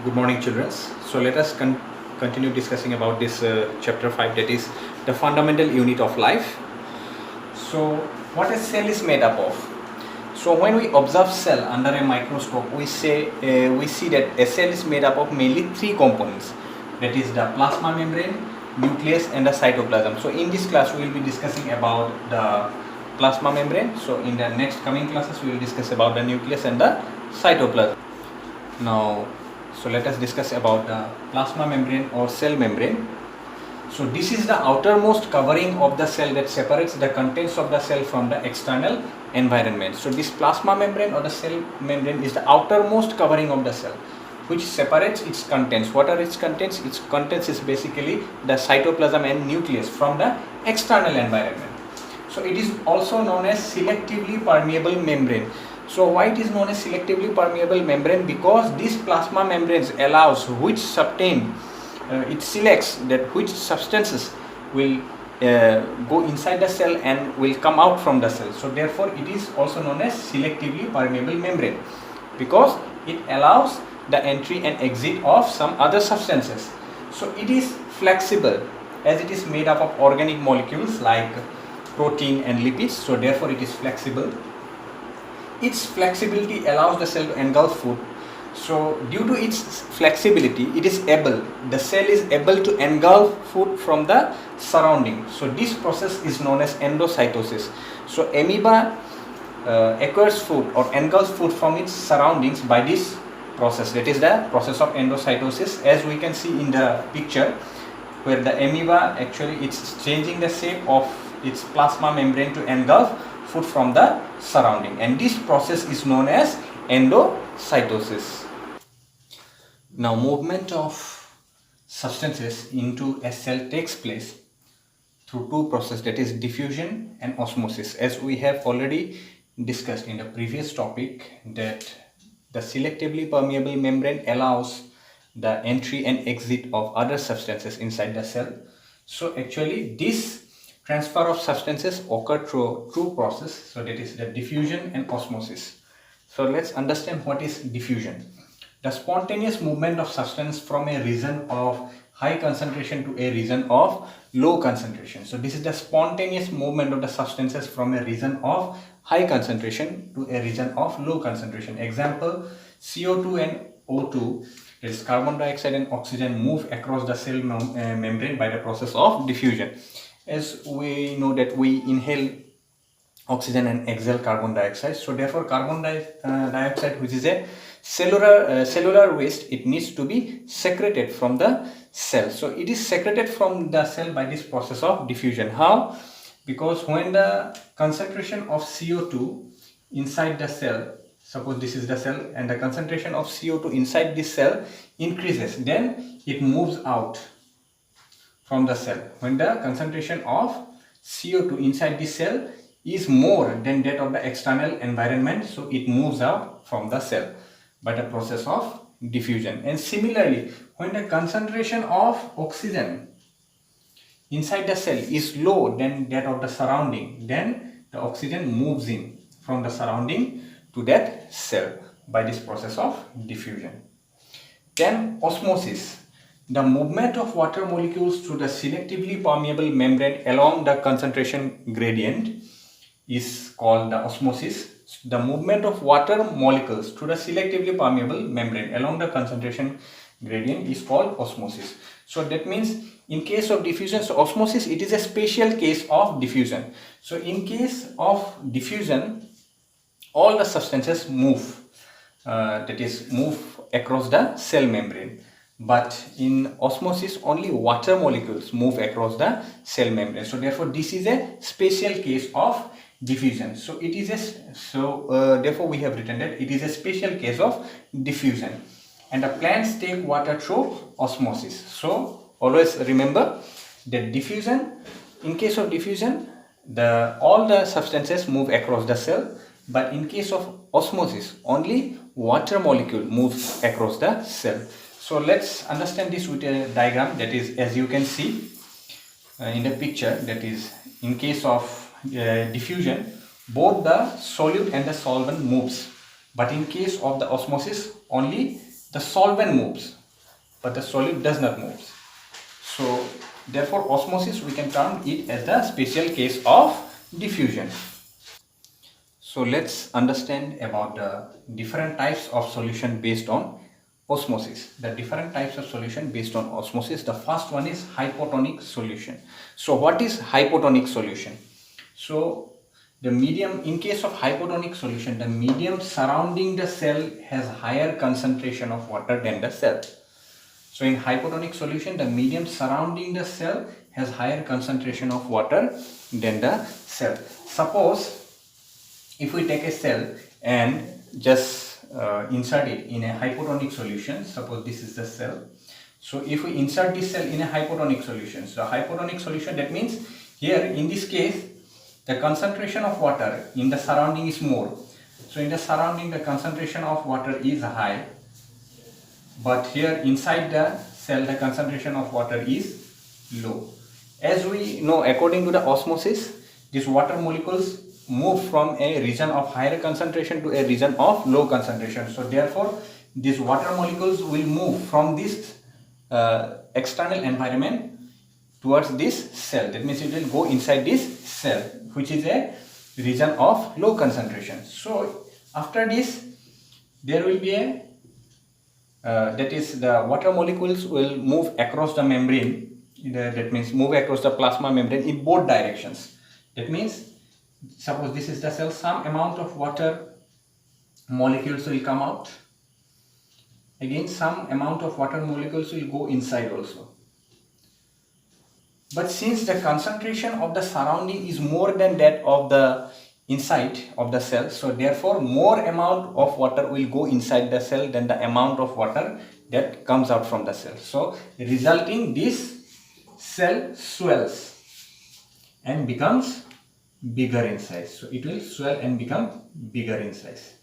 Good morning, children. So let us continue discussing about this chapter 5, that is the fundamental unit of life. So what a cell is made up of? So when we observe cell under a microscope, we see that a cell is made up of mainly three components. That is the plasma membrane, nucleus, and the cytoplasm. So in this class, we will be discussing about the plasma membrane. So in the next coming classes, we will discuss about the nucleus and the cytoplasm. Now, so let us discuss about the plasma membrane or cell membrane. So this is the outermost covering of the cell that separates the contents of the cell from the external environment. So this plasma membrane or the cell membrane is the outermost covering of the cell, which separates its contents. What are its contents? Its contents is basically the cytoplasm and nucleus from the external environment. So it is also known as selectively permeable membrane. So why it is known as selectively permeable membrane? Because this plasma membranes allows which subtain, it selects that which substances will go inside the cell and will come out from the cell. So therefore it is also known as selectively permeable membrane, because it allows the entry and exit of some other substances. So it is flexible as it is made up of organic molecules like protein and lipids. So therefore it is flexible. Its flexibility allows the cell to engulf food. So due to its flexibility, the cell is able to engulf food from the surrounding. So this process is known as endocytosis. So amoeba acquires food or engulfs food from its surroundings by this process. That is the process of endocytosis, as we can see in the picture, where the amoeba actually it's changing the shape of its plasma membrane to engulf food from the surrounding, and this process is known as endocytosis. Now movement of substances into a cell takes place through two processes, that is diffusion and osmosis. As we have already discussed in the previous topic, that the selectively permeable membrane allows the entry and exit of other substances inside the cell. So actually this transfer of substances occur through two process, so that is the diffusion and osmosis. So let's understand what is diffusion. The spontaneous movement of substance from a region of high concentration to a region of low concentration. So this is the spontaneous movement of the substances from a region of high concentration to a region of low concentration. Example, CO2 and O2, that is carbon dioxide and oxygen, move across the cell membrane by the process of diffusion. As we know that we inhale oxygen and exhale carbon dioxide, so therefore carbon dioxide, which is a cellular waste, it needs to be secreted from the cell. So it is secreted from the cell by this process of diffusion. How? Because when the concentration of CO2 inside the cell, suppose this is the cell, and the concentration of CO2 inside this cell increases, then it moves out from the cell. When the concentration of CO2 inside the cell is more than that of the external environment, so it moves out from the cell by the process of diffusion. And similarly, when the concentration of oxygen inside the cell is low than that of the surrounding, then the oxygen moves in from the surrounding to that cell by this process of diffusion. Then osmosis. The movement of water molecules through the selectively permeable membrane along the concentration gradient is called the osmosis. The movement of water molecules through the selectively permeable membrane along the concentration gradient is called osmosis. So that means in case of diffusion, so osmosis, it is a special case of diffusion. So in case of diffusion, all the substances move, that is move across the cell membrane. But in osmosis, only water molecules move across the cell membrane. So therefore this is a special case of diffusion. So it is therefore we have written that it is a special case of diffusion, and the plants take water through osmosis. So always remember that diffusion, in case of diffusion, all the substances move across the cell, but in case of osmosis, only water molecule moves across the cell. So let's understand this with a diagram, that is, as you can see in the picture, that is, in case of diffusion, both the solute and the solvent moves, but in case of the osmosis, only the solvent moves, but the solid does not move. So therefore osmosis we can term it as the special case of diffusion. So let's understand about the different types of solution based on osmosis. The different types of solution based on osmosis. The first one is hypotonic solution. So what is hypotonic solution? So the medium, in case of hypotonic solution, the medium surrounding the cell has higher concentration of water than the cell. So in hypotonic solution, the medium surrounding the cell has higher concentration of water than the cell. Suppose if we take a cell and just insert it in a hypotonic solution, suppose this is the cell. So if we insert this cell in a hypotonic solution, so hypotonic solution, that means here in this case the concentration of water in the surrounding is more. So in the surrounding the concentration of water is high, but here inside the cell the concentration of water is low. As we know, according to the osmosis, these water molecules move from a region of higher concentration to a region of low concentration. So therefore these water molecules will move from this external environment towards this cell. That means it will go inside this cell, which is a region of low concentration. So after this there will be a that is the water molecules will move across the membrane, that means move across the plasma membrane in both directions. That means suppose this is the cell, some amount of water molecules will come out, again some amount of water molecules will go inside also. But since the concentration of the surrounding is more than that of the inside of the cell, so therefore more amount of water will go inside the cell than the amount of water that comes out from the cell. So resulting this cell swells and becomes bigger in size. So it will swell and become bigger in size.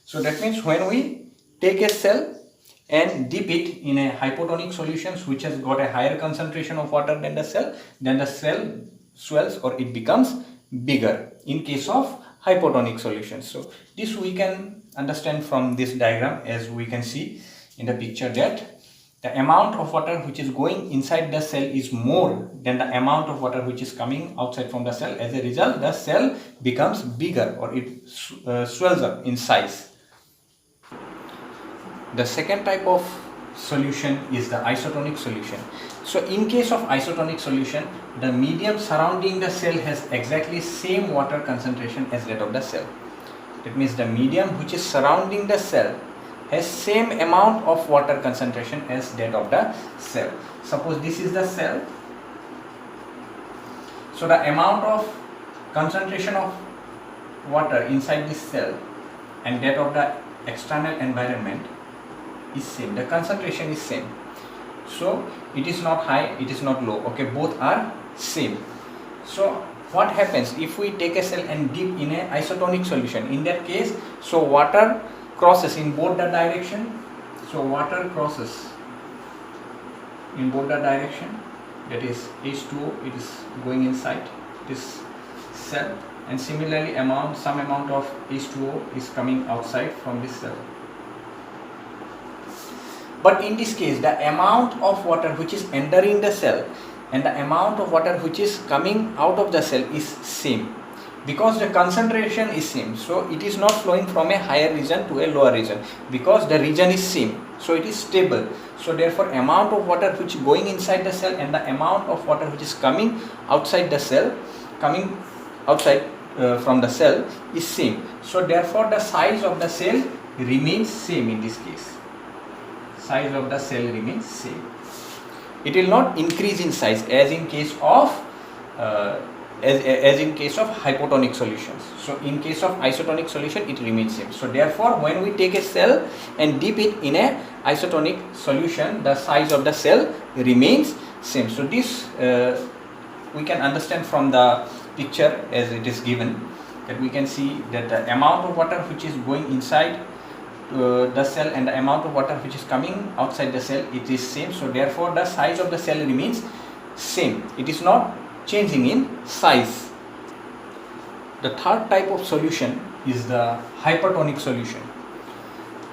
So that means when we take a cell and dip it in a hypotonic solution which has got a higher concentration of water than the cell, then the cell swells or it becomes bigger in case of hypotonic solutions. So this we can understand from this diagram, as we can see in the picture, that the amount of water which is going inside the cell is more than the amount of water which is coming outside from the cell. As a result, the cell becomes bigger or it swells up in size. The second type of solution is the isotonic solution. So in case of isotonic solution, the medium surrounding the cell has exactly same water concentration as that of the cell. That means the medium which is surrounding the cell has same amount of water concentration as that of the cell. Suppose this is the cell. So the amount of concentration of water inside this cell and that of the external environment is same. The concentration is same. So it is not high, it is not low. Okay, both are same. So what happens if we take a cell and dip in a isotonic solution? In that case, so water crosses in both the direction. So water crosses in both the direction. That is H2O, it is going inside this cell, and similarly some amount of H2O is coming outside from this cell. But in this case, the amount of water which is entering the cell and the amount of water which is coming out of the cell is same, because the concentration is same. So it is not flowing from a higher region to a lower region, because the region is same. So it is stable. So therefore amount of water which is going inside the cell and the amount of water which is coming outside the cell, from the cell is same. So therefore the size of the cell remains same in this case. Size of the cell remains same. It will not increase in size as in case of hypotonic solutions. So in case of isotonic solution it remains same. So therefore when we take a cell and dip it in a isotonic solution, the size of the cell remains same. So this we can understand from the picture as it is given, that we can see that the amount of water which is going inside the cell and the amount of water which is coming outside the cell, it is same. So therefore the size of the cell remains same. It is not changing in size. The third type of solution is the hypertonic solution.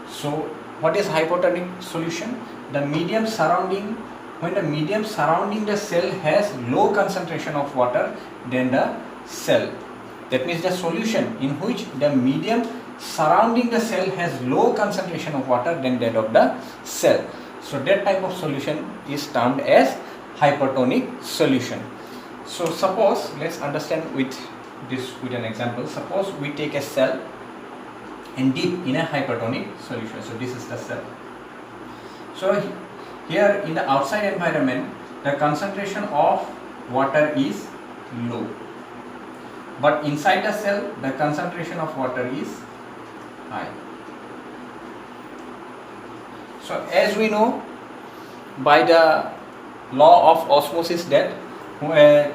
So What is hypotonic solution? The medium surrounding, when the medium surrounding the cell has low concentration of water than the cell. That means the solution in which the medium surrounding the cell has low concentration of water than that of the cell. So that type of solution is termed as hypertonic solution. So suppose, let's understand with an example. Suppose we take a cell and dip in a hypertonic solution. So this is the cell. So here in the outside environment, the concentration of water is low, but inside the cell the concentration of water is high. So as we know by the law of osmosis that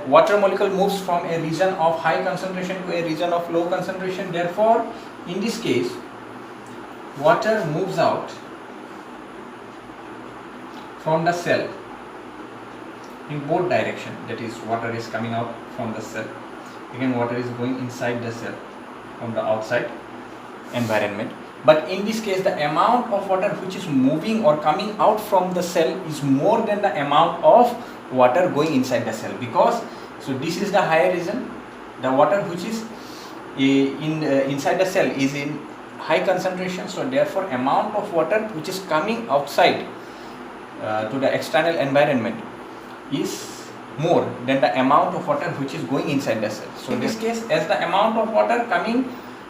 water molecule moves from a region of high concentration to a region of low concentration, therefore in this case water moves out from the cell in both direction. That is, water is coming out from the cell, again water is going inside the cell from the outside environment. But in this case the amount of water which is moving or coming out from the cell is more than the amount of water going inside the cell, because so this is the higher region, the water which is inside the cell is in high concentration, so therefore amount of water which is coming outside to the external environment is more than the amount of water which is going inside the cell. So in this case, as the amount of water coming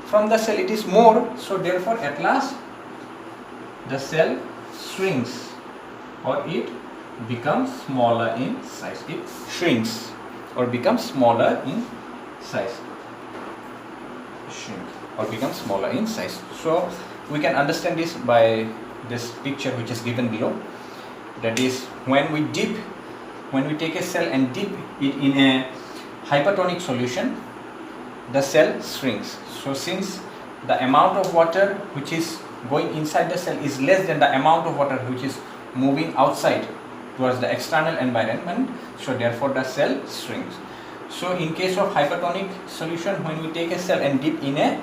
from the cell it is more, so therefore at last the cell shrinks or it becomes smaller in size. It shrinks or becomes smaller in size. Shrink or becomes smaller in size. So we can understand this by this picture which is given below. That is, when we take a cell and dip it in a hypertonic solution, the cell shrinks. So since the amount of water which is going inside the cell is less than the amount of water which is moving outside towards the external environment, so therefore the cell shrinks. So in case of hypertonic solution, when we take a cell and dip in a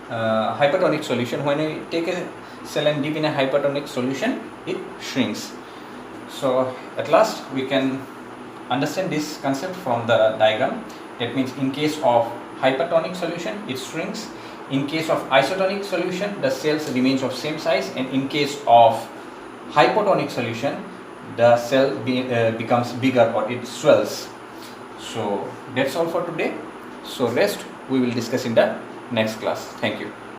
hypertonic solution, when we take a cell and dip in a hypertonic solution, it shrinks. So at last we can understand this concept from the diagram. That means in case of hypertonic solution it shrinks, in case of isotonic solution the cells remains of same size, and in case of hypotonic solution the cell becomes bigger or it swells. So that's all for today. So rest we will discuss in the next class. Thank you.